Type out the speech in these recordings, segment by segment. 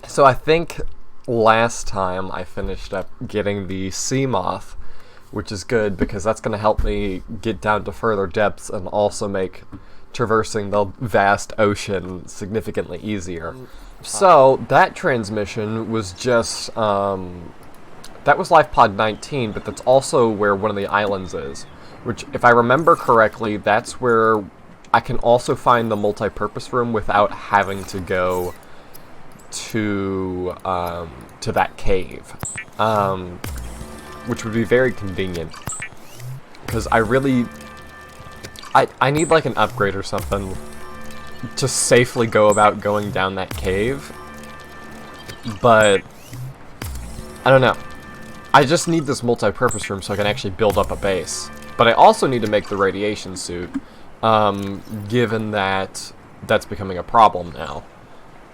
So I think last time I finished up getting the Seamoth, which is good because that's going to help me get down to further depths and also make traversing the vast ocean significantly easier. So that transmission was just, that was Life Pod 19, but that's also where one of the islands is, which, if I remember correctly, that's where I can also find the multi-purpose room without having to go to that cave, which would be very convenient, because I need like an upgrade or something to safely go about going down that cave, but I don't know. I just need this multi-purpose room so I can actually build up a base, but I also need to make the radiation suit, given that that's becoming a problem now.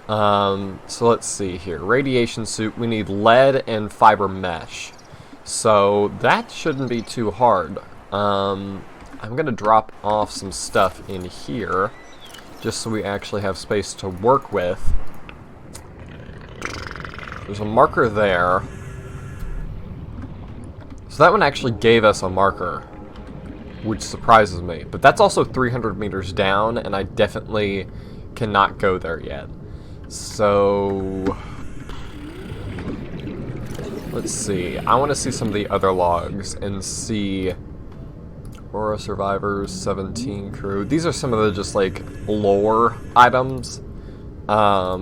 So let's see here. Radiation suit, we need lead and fiber mesh. So that shouldn't be too hard. I'm gonna drop off some stuff in here, just so we actually have space to work with. There's a marker there. So that one actually gave us a marker, which surprises me. But that's also 300 meters down, and I definitely cannot go there yet. So let's see. I want to see some of the other logs and see Aurora survivors, 17 crew. These are some of the just like lore items. I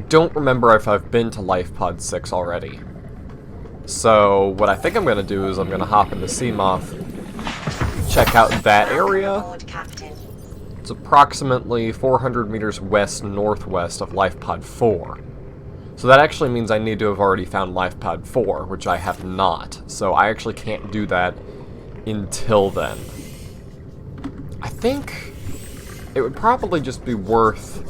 don't remember if I've been to Life Pod 6 already. So what I think I'm going to do is I'm going to hop into Seamoth, check out that area. It's approximately 400 meters west-northwest of Life Pod 4. So that actually means I need to have already found Life Pod 4, which I have not. So I actually can't do that until then. I think it would probably just be worth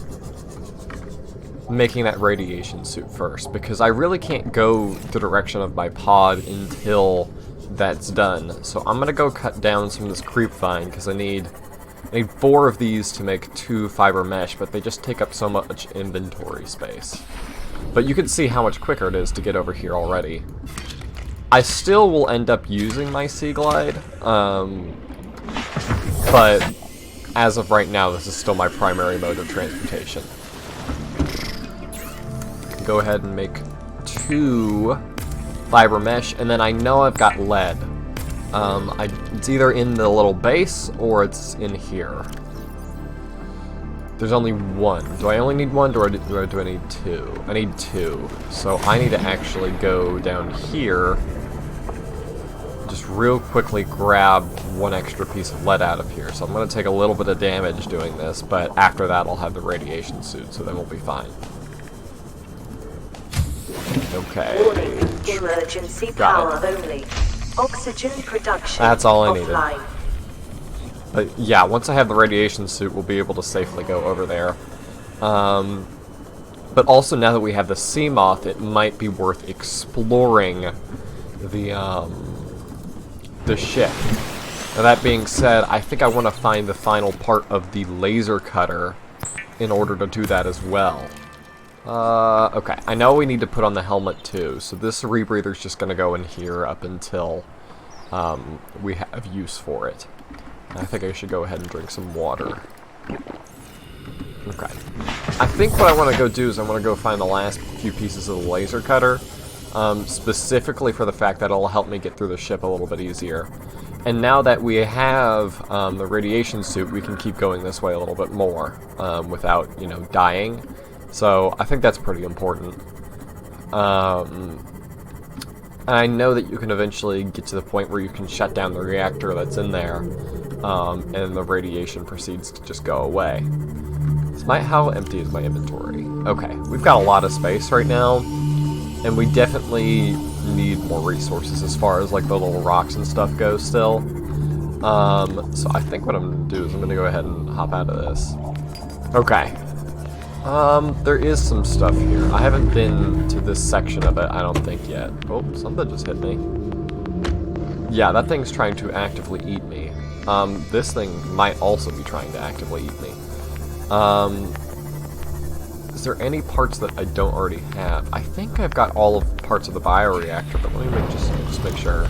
making that radiation suit first, because I really can't go the direction of my pod until that's done. So I'm going to go cut down some of this creep vine, because I need 4 of these to make 2 fiber mesh, but they just take up so much inventory space. But you can see how much quicker it is to get over here already. I still will end up using my Sea Glide, but as of right now, this is still my primary mode of transportation. Go ahead and make 2 fiber mesh, and then I know I've got lead. It's either in the little base, or it's in here. There's only 1. Do I only need 1, or do I need 2? I need 2. So I need to actually go down here, just real quickly grab 1 extra piece of lead out of here. So I'm going to take a little bit of damage doing this, but after that I'll have the radiation suit, so then we'll be fine. Okay. Warning. Emergency power only. Oxygen production. That's all I needed. Offline. But yeah, once I have the radiation suit, we'll be able to safely go over there. But also, now that we have the Seamoth, it might be worth exploring the ship. Now that being said, I think I want to find the final part of the laser cutter in order to do that as well. Okay, I know we need to put on the helmet too, so this rebreather's just going to go in here up until we have use for it. I think I should go ahead and drink some water. Okay. I think what I want to go do is I want to go find the last few pieces of the laser cutter, specifically for the fact that it'll help me get through the ship a little bit easier. And now that we have the radiation suit, we can keep going this way a little bit more without, you know, dying. So I think that's pretty important. And I know that you can eventually get to the point where you can shut down the reactor that's in there, and the radiation proceeds to just go away. How empty is my inventory? Okay, we've got a lot of space right now, and we definitely need more resources as far as like the little rocks and stuff go still. So I think what I'm going to do is I'm going to go ahead and hop out of this. Okay. There is some stuff here. I haven't been to this section of it, I don't think, yet. Oh, something just hit me. Yeah, that thing's trying to actively eat me. This thing might also be trying to actively eat me. Is there any parts that I don't already have? I think I've got all of parts of the bioreactor, but let me just make sure.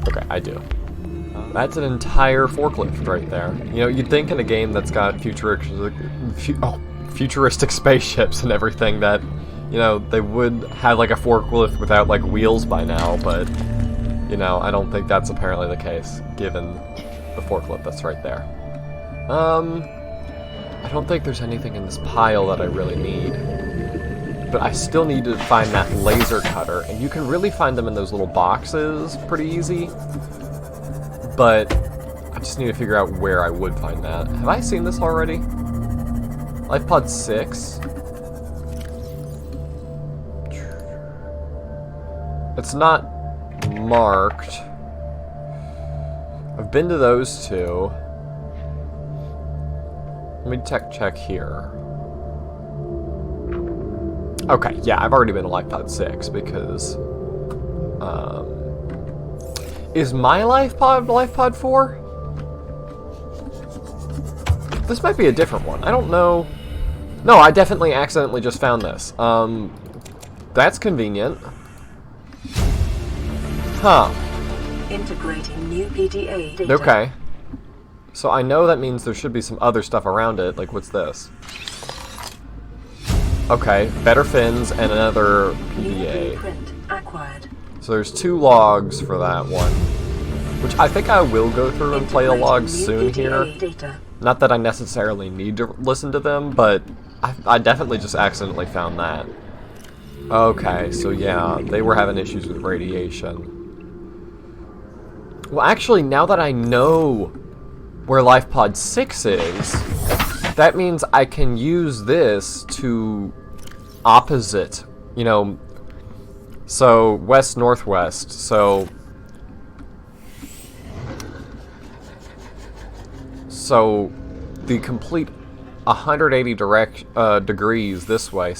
Okay, I do. That's an entire forklift right there. You know, you'd think in a game that's got futuristic spaceships and everything that, you know, they would have like a forklift without like wheels by now, but, you know, I don't think that's apparently the case, given the forklift that's right there. I don't think there's anything in this pile that I really need. But I still need to find that laser cutter, and you can really find them in those little boxes pretty easy. But I just need to figure out where I would find that. Have I seen this already? Life Pod 6? It's not marked. I've been to those two. Let me check here. Okay, yeah, I've already been to Life Pod 6 because... is my Life Pod 4? This might be a different one. I don't know. No, I definitely accidentally just found this. That's convenient. Huh. Integrating new PDA data. Okay. So I know that means there should be some other stuff around it. Like, what's this? Okay, better fins and another PDA. So there's 2 logs for that one. Which I think I will go through and play the logs soon here. Not that I necessarily need to listen to them, but I definitely just accidentally found that. Okay, so yeah, they were having issues with radiation. Well, actually, now that I know where Life Pod 6 is, that means I can use this to opposite, you know, so west-northwest, so the complete 180 degrees this way,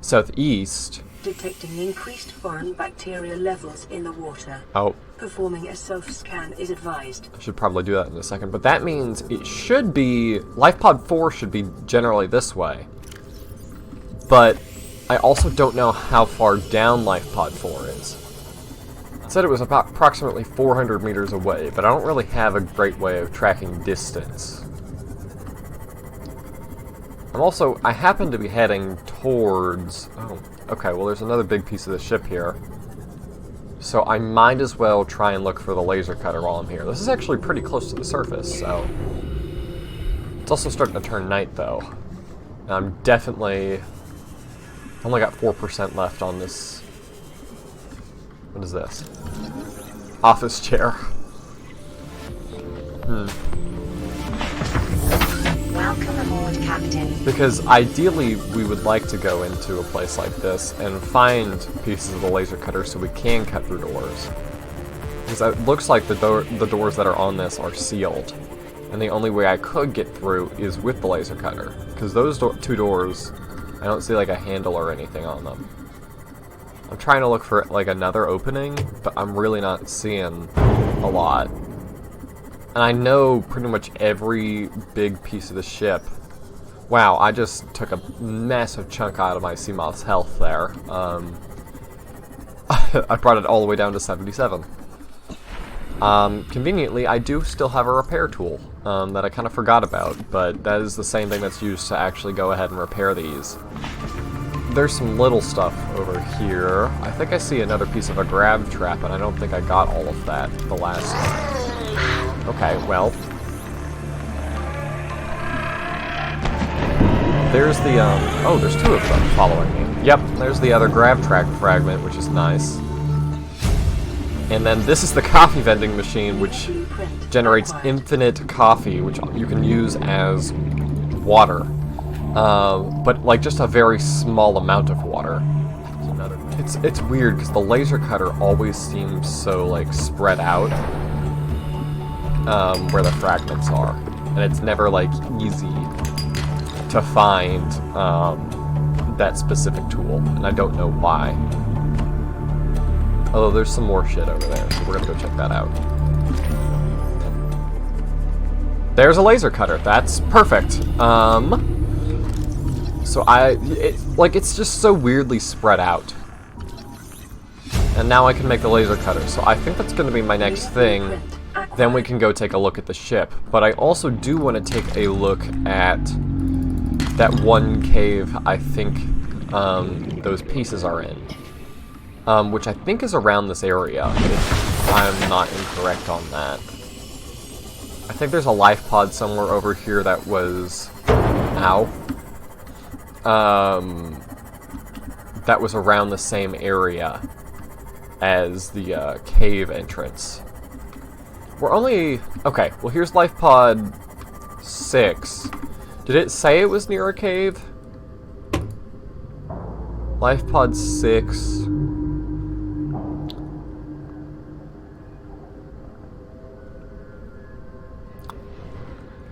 southeast. Detecting increased foreign bacteria levels in the water. Oh. Performing a self-scan is advised. I should probably do that in a second, but that means it should be... Life Pod 4 should be generally this way. But I also don't know how far down Life Pod 4 is. It said it was about approximately 400 meters away, but I don't really have a great way of tracking distance. I happen to be heading towards... Oh, okay, well there's another big piece of the ship here. So I might as well try and look for the laser cutter while I'm here. This is actually pretty close to the surface, so... It's also starting to turn night, though. And I'm definitely... only got 4% left on this... What is this? Office chair. Welcome aboard, Captain. Because ideally we would like to go into a place like this and find pieces of the laser cutter so we can cut through doors. Because it looks like the doors that are on this are sealed. And the only way I could get through is with the laser cutter. Because those 2 doors, I don't see like a handle or anything on them. I'm trying to look for like another opening, but I'm really not seeing a lot. And I know pretty much every big piece of the ship. Wow, I just took a massive chunk out of my Seamoth's health there. I brought it all the way down to 77. Conveniently, I do still have a repair tool that I kind of forgot about, but that is the same thing that's used to actually go ahead and repair these. There's some little stuff over here. I think I see another piece of a grab trap, and I don't think I got all of that the last time. Okay, well. There's the, oh, there's 2 of them following me. Yep, there's the other grab track fragment, which is nice. And then this is the coffee vending machine, which generates infinite coffee, which you can use as water. But like just a very small amount of water. It's weird because the laser cutter always seems so like spread out where the fragments are, and it's never like easy to find that specific tool, and I don't know why. Oh, there's some more shit over there, so we're gonna go check that out. There's a laser cutter. That's perfect. So it's just so weirdly spread out. And now I can make the laser cutter, so I think that's gonna be my next thing. Then we can go take a look at the ship. But I also do want to take a look at that one cave I think those pieces are in. Which I think is around this area, if I'm not incorrect on that. I think there's a life pod somewhere over here that was... Ow. That was around the same area as the cave entrance. We're only... Okay, well here's life pod 6. Did it say it was near a cave? Life pod 6...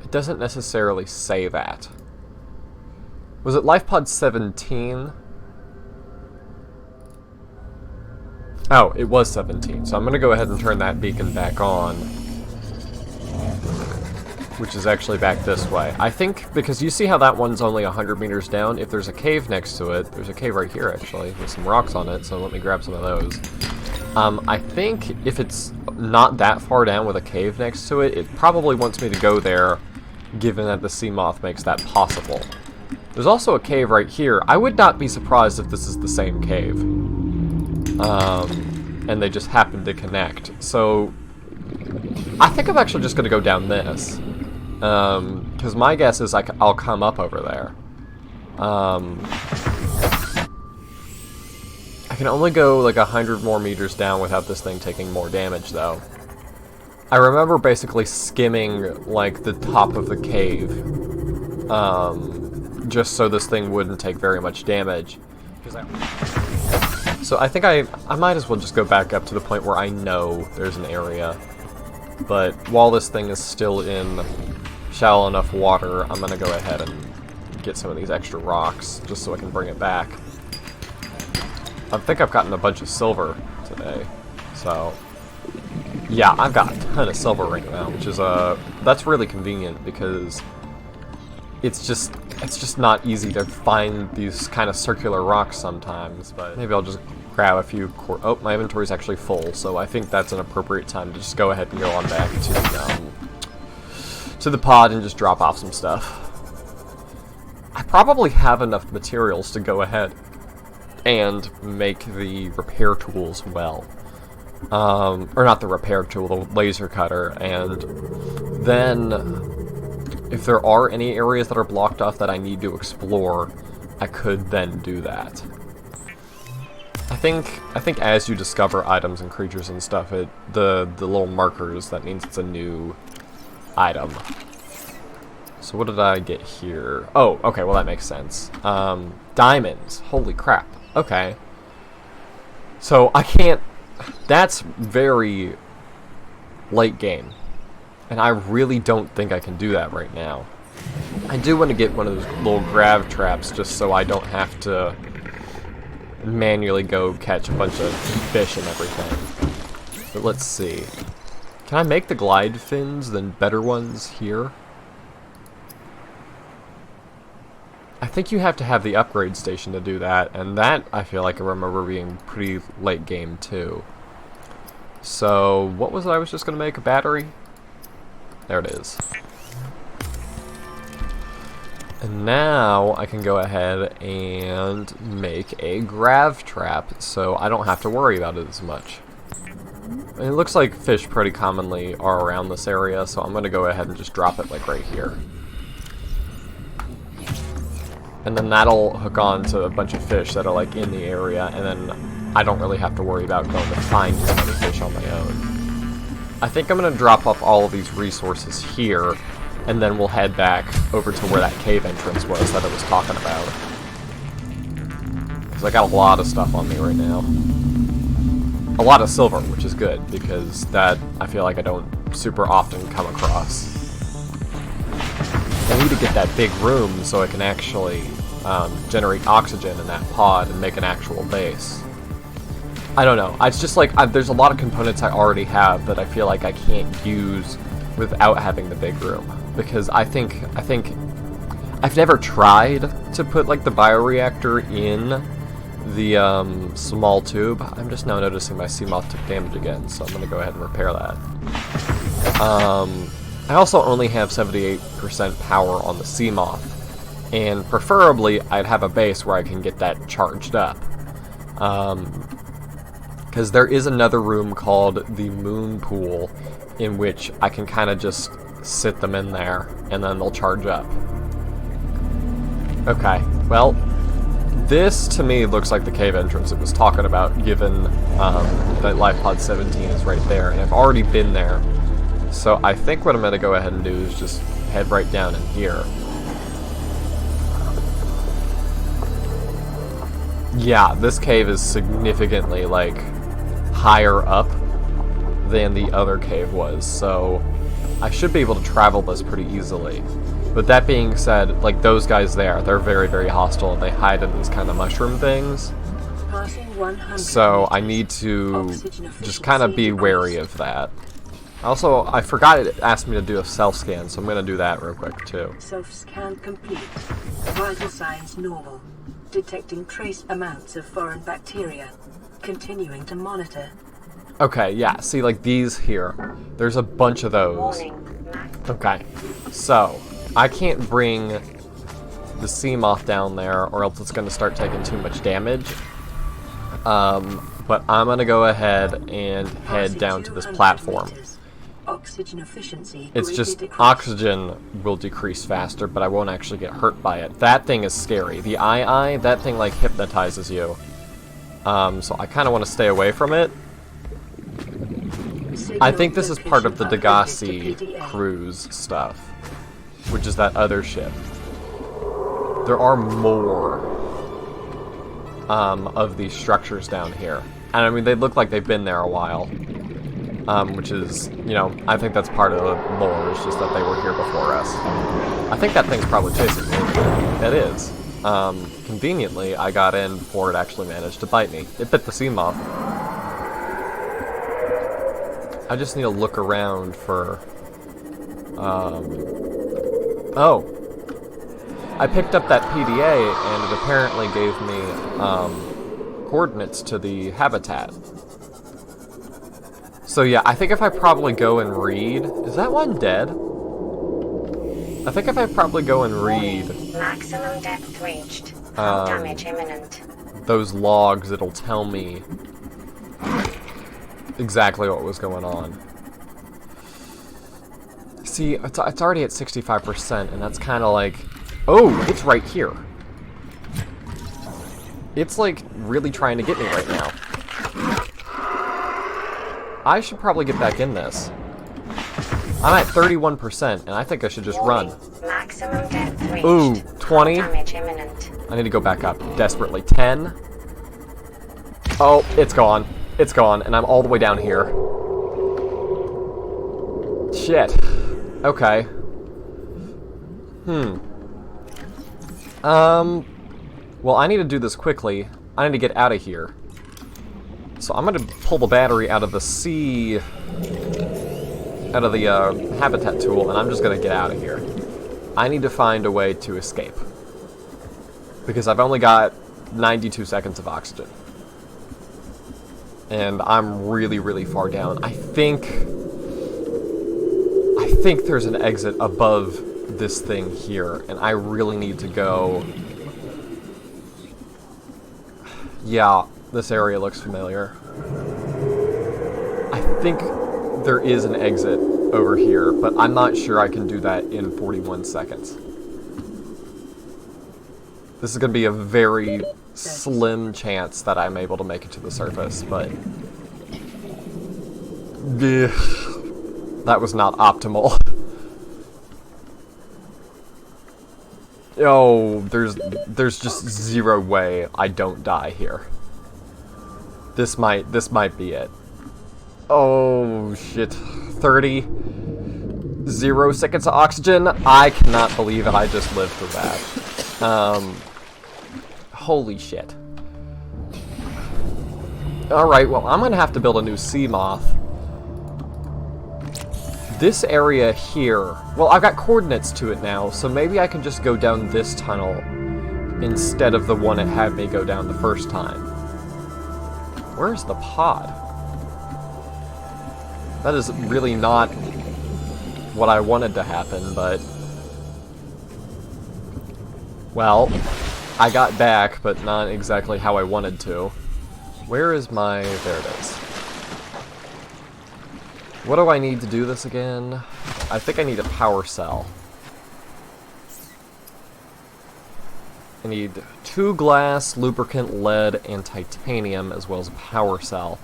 It doesn't necessarily say that. Was it life pod 17? Oh, it was 17, so I'm going to go ahead and turn that beacon back on. Which is actually back this way. I think, because you see how that one's only 100 meters down, if there's a cave next to it, there's a cave right here actually, with some rocks on it, so let me grab some of those. I think if it's not that far down with a cave next to it, it probably wants me to go there, given that the Seamoth makes that possible. There's also a cave right here. I would not be surprised if this is the same cave. And they just happen to connect. So, I think I'm actually just going to go down this. Because my guess is I'll come up over there. I can only go like 100 more meters down without this thing taking more damage, though. I remember basically skimming like the top of the cave, just so this thing wouldn't take very much damage. So I think I might as well just go back up to the point where I know there's an area. But while this thing is still in shallow enough water, I'm gonna go ahead and get some of these extra rocks just so I can bring it back. I think I've gotten a bunch of silver today, so yeah, I've got a ton of silver right now, which is that's really convenient because it's just not easy to find these kind of circular rocks sometimes. But maybe I'll just grab a few. Oh, my inventory's actually full, so I think that's an appropriate time to just go ahead and go on back to the pod and just drop off some stuff. I probably have enough materials to go ahead and make the repair tools well. Or not the repair tool, the laser cutter, and then if there are any areas that are blocked off that I need to explore, I could then do that. I think as you discover items and creatures and stuff, the little markers, that means it's a new item. So what did I get here? Oh, okay, well that makes sense. Diamonds. Holy crap. Okay. So I can't... That's very late game. And I really don't think I can do that right now. I do want to get one of those little grav traps just so I don't have to manually go catch a bunch of fish and everything. But let's see. Can I make the glide fins, the better ones, here? I think you have to have the upgrade station to do that, and that I feel like I remember being pretty late game too. So, what was it I was just going to make? A battery? There it is. And now I can go ahead and make a grav trap, so I don't have to worry about it as much. And it looks like fish pretty commonly are around this area, so I'm going to go ahead and just drop it like right here. And then that'll hook on to a bunch of fish that are like in the area, and then I don't really have to worry about going to find as many fish on my own. I think I'm going to drop off all of these resources here, and then we'll head back over to where that cave entrance was that I was talking about. Because I got a lot of stuff on me right now. A lot of silver, which is good, because that I feel like I don't super often come across. I need to get that big room so I can actually generate oxygen in that pod and make an actual base. I don't know. It's just like there's a lot of components I already have that I feel like I can't use without having the big room, because I think I've never tried to put like the bioreactor in the small tube. I'm just now noticing my Seamoth took damage again, so I'm gonna go ahead and repair that. I also only have 78% power on the Seamoth, and preferably I'd have a base where I can get that charged up. Because there is another room called the Moon Pool, in which I can kind of just sit them in there, and then they'll charge up. Okay, well, this to me looks like the cave entrance it was talking about, given that Life Pod 17 is right there, and I've already been there. So I think what I'm going to go ahead and do is just head right down in here. Yeah, this cave is significantly, like, higher up than the other cave was, so I should be able to travel this pretty easily. But that being said, like, those guys there, they're very, very hostile, and they hide in these kind of mushroom things. So I need to just kind of be wary of that. Also, I forgot it asked me to do a self-scan, so I'm going to do that real quick, too. Self-scan complete. Vital signs normal. Detecting trace amounts of foreign bacteria. Continuing to monitor. Okay, yeah, see, like, these here. There's a bunch of those. Okay, so I can't bring the Seamoth down there, or else it's going to start taking too much damage. But I'm going to go ahead and head down to this platform. Oxygen efficiency. It's just oxygen will decrease faster, but I won't actually get hurt by it. That thing is scary. The eye, that thing like hypnotizes you. So I kind of want to stay away from it. I think this is part of the Degassi cruise stuff, which is that other ship. There are more of these structures down here. And I mean, they look like they've been there a while. Which is, you know, I think that's part of the lore, it's just that they were here before us. I think that thing's probably chasing me. It is. Conveniently, I got in before it actually managed to bite me. It bit the Seamoth. I just need to look around for... Oh! I picked up that PDA, and it apparently gave me, coordinates to the habitat. So yeah, I think if I probably go and read... Is that one dead? I think if I probably go and read... Maximum depth reached. Hull damage imminent. Those logs, it'll tell me exactly what was going on. See, it's already at 65%, and that's kind of like... Oh, it's right here. It's like really trying to get me right now. I should probably get back in this. I'm at 31%, and I think I should just run. Maximum depth reached. Ooh, 20. Damage imminent. I need to go back up desperately. 10. Oh, it's gone. It's gone, and I'm all the way down here. Shit. Okay. Well, I need to do this quickly. I need to get out of here. So I'm going to pull the battery out of the habitat tool, and I'm just going to get out of here. I need to find a way to escape. Because I've only got 92 seconds of oxygen. And I'm really, really far down. I think there's an exit above this thing here, and I really need to go... Yeah, this area looks familiar. I think there is an exit over here, but I'm not sure I can do that in 41 seconds. This is going to be a very slim chance that I'm able to make it to the surface, but... that was not optimal. Oh, there's just zero way I don't die here. This might be it. Oh shit. 30. 0 seconds of oxygen. I cannot believe I just lived through that. Holy shit. Alright, well, I'm gonna have to build a new Seamoth. This area here... Well, I've got coordinates to it now, so maybe I can just go down this tunnel instead of the one it had me go down the first time. Where's the pod? That is really not what I wanted to happen, but... Well, I got back, but not exactly how I wanted to. Where is my... There it is. What do I need to do this again? I think I need a power cell. I need 2 glass, lubricant, lead, and titanium, as well as a power cell.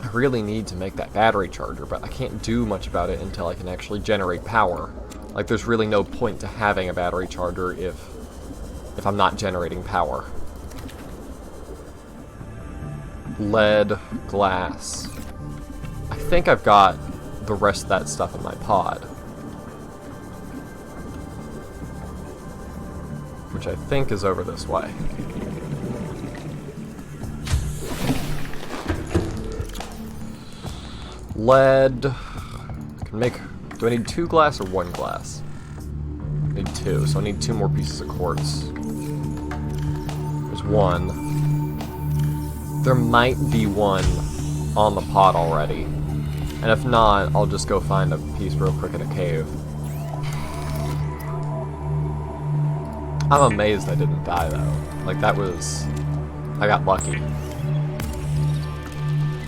I really need to make that battery charger, but I can't do much about it until I can actually generate power. Like, there's really no point to having a battery charger if I'm not generating power. Lead, glass. I think I've got the rest of that stuff in my pod. Which I think is over this way. Lead. I can make... Do I need 2 glass or 1 glass? I need 2, so I need 2 more pieces of quartz. There's 1. There might be 1 on the pod already. And if not, I'll just go find a piece real quick in a cave. I'm amazed I didn't die, though. Like, that was... I got lucky.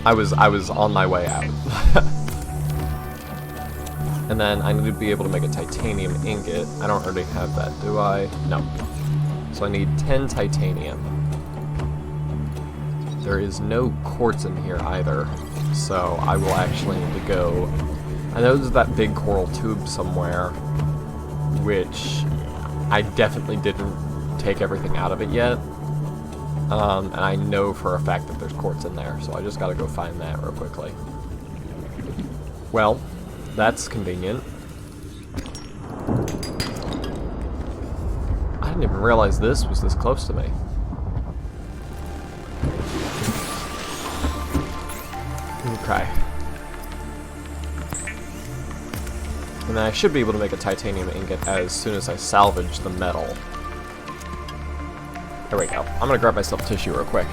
I was on my way out. And then I need to be able to make a titanium ingot. I don't already have that, do I? No. So I need 10 titanium. There is no quartz in here either, so I will actually need to go... I know there's that big coral tube somewhere, which I definitely didn't take everything out of it yet. And I know for a fact that there's quartz in there, so I just gotta go find that real quickly. Well, that's convenient. I didn't even realize this was this close to me. Okay. And then I should be able to make a titanium ingot as soon as I salvage the metal. There we go. I'm gonna grab myself tissue real quick.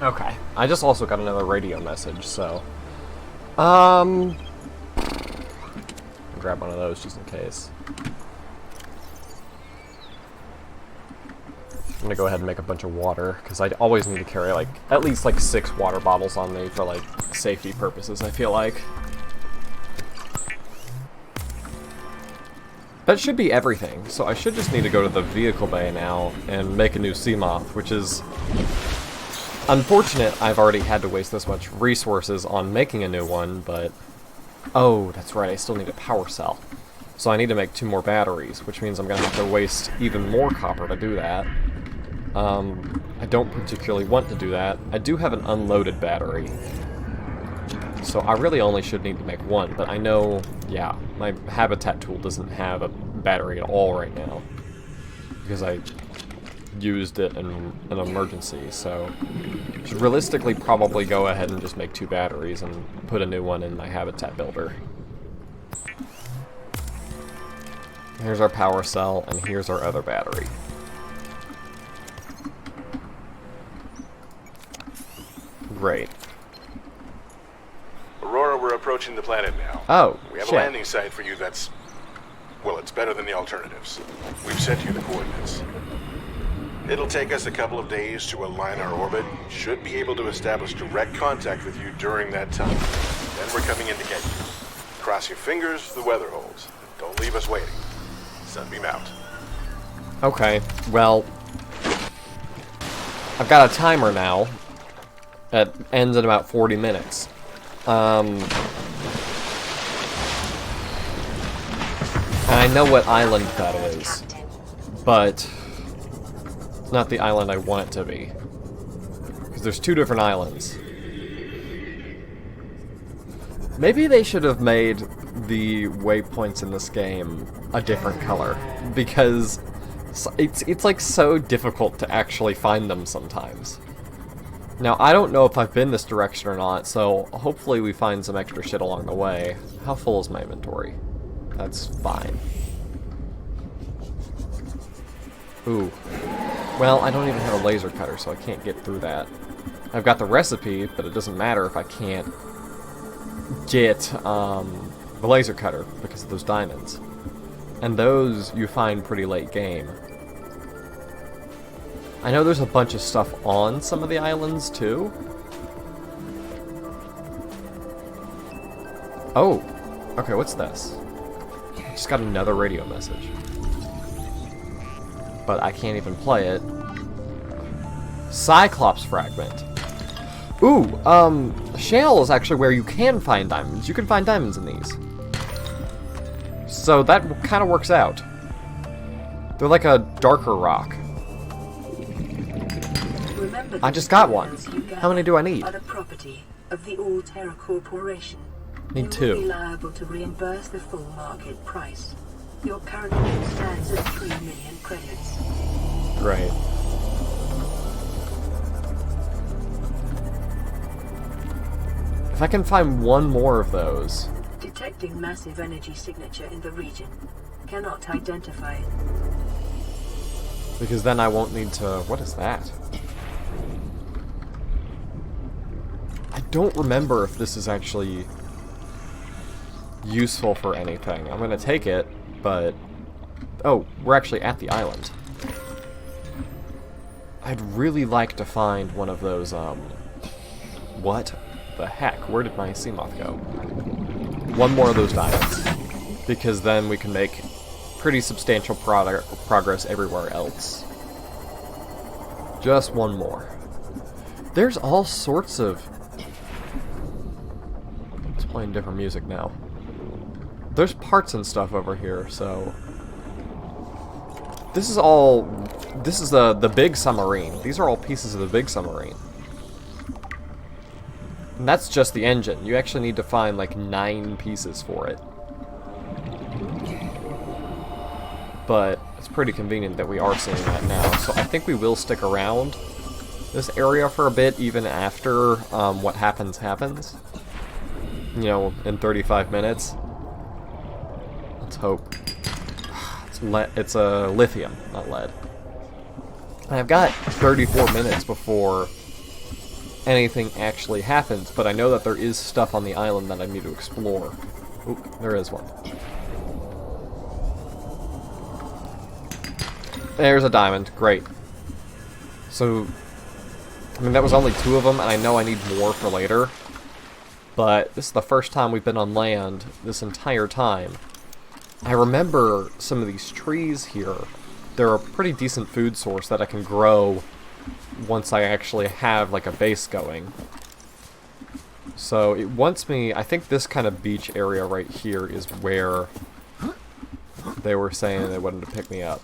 Okay. I just also got another radio message, so... grab one of those just in case. I'm gonna go ahead and make a bunch of water, because I always need to carry, like, at least, like, 6 water bottles on me for, like, safety purposes, I feel like. That should be everything, so I should just need to go to the vehicle bay now and make a new Seamoth, which is unfortunate. I've already had to waste this much resources on making a new one, but... Oh, that's right, I still need a power cell. So I need to make 2 more batteries, which means I'm going to have to waste even more copper to do that. I don't particularly want to do that. I do have an unloaded battery, so I really only should need to make 1, but I know, yeah, my habitat tool doesn't have a battery at all right now, because I used it in an emergency, so I should realistically probably go ahead and just make 2 batteries and put a new one in my habitat builder. Here's our power cell, and here's our other battery. Great. Aurora, we're approaching the planet now. Oh, we have shit. a landing site for you that's... well, it's better than the alternatives. We've sent you the coordinates. It'll take us a couple of days to align our orbit. Should be able to establish direct contact with you during that time. Then we're coming in to get you. Cross your fingers, the weather holds. Don't leave us waiting. Sunbeam out. Okay, well... I've got a timer now. That ends in about 40 minutes. And I know what island that is, but it's not the island I want it to be. Because there's 2 different islands. Maybe they should have made the waypoints in this game a different color, because It's like so difficult to actually find them sometimes. Now, I don't know if I've been this direction or not, so hopefully we find some extra shit along the way. How full is my inventory? That's fine. Ooh. Well, I don't even have a laser cutter, so I can't get through that. I've got the recipe, but it doesn't matter if I can't get the laser cutter because of those diamonds. And those you find pretty late game. I know there's a bunch of stuff on some of the islands, too. Oh! Okay, what's this? Just got another radio message. But I can't even play it. Cyclops fragment. Ooh, shale is actually where you can find diamonds. You can find diamonds in these. So that kind of works out. They're like a darker rock. I just got one. How many do I need? Are the property of the All-Terra Corporation. Need You will 2. be liable to reimburse the full market price. Your current bid stands at 3 million credits. Great. If I can find one more of those. Detecting massive energy signature in the region. Cannot identify it. Because then I won't need to... What is that? I don't remember if this is actually useful for anything. I'm gonna take it, but... Oh, we're actually at the island. I'd really like to find one of those, What the heck? Where did my Seamoth go? One more of those diamonds. Because then we can make pretty substantial progress everywhere else. Just one more. There's all sorts of... It's playing different music now. There's parts and stuff over here, so... This is all... This is the big submarine. These are all pieces of the big submarine. And that's just the engine. You actually need to find like 9 pieces for it. But it's pretty convenient that we are seeing that now. So I think we will stick around this area for a bit, even after what happens. You know, in 35 minutes. Let's hope. It's a lithium, not lead. And I've got 34 minutes before anything actually happens, but I know that there is stuff on the island that I need to explore. Oop, there is one. There's a diamond. Great. So, I mean, that was only 2 of them, and I know I need more for later. But this is the first time we've been on land this entire time. I remember some of these trees here. They're a pretty decent food source that I can grow once I actually have like a base going. So it wants me, I think this kind of beach area right here is where they were saying they wanted to pick me up.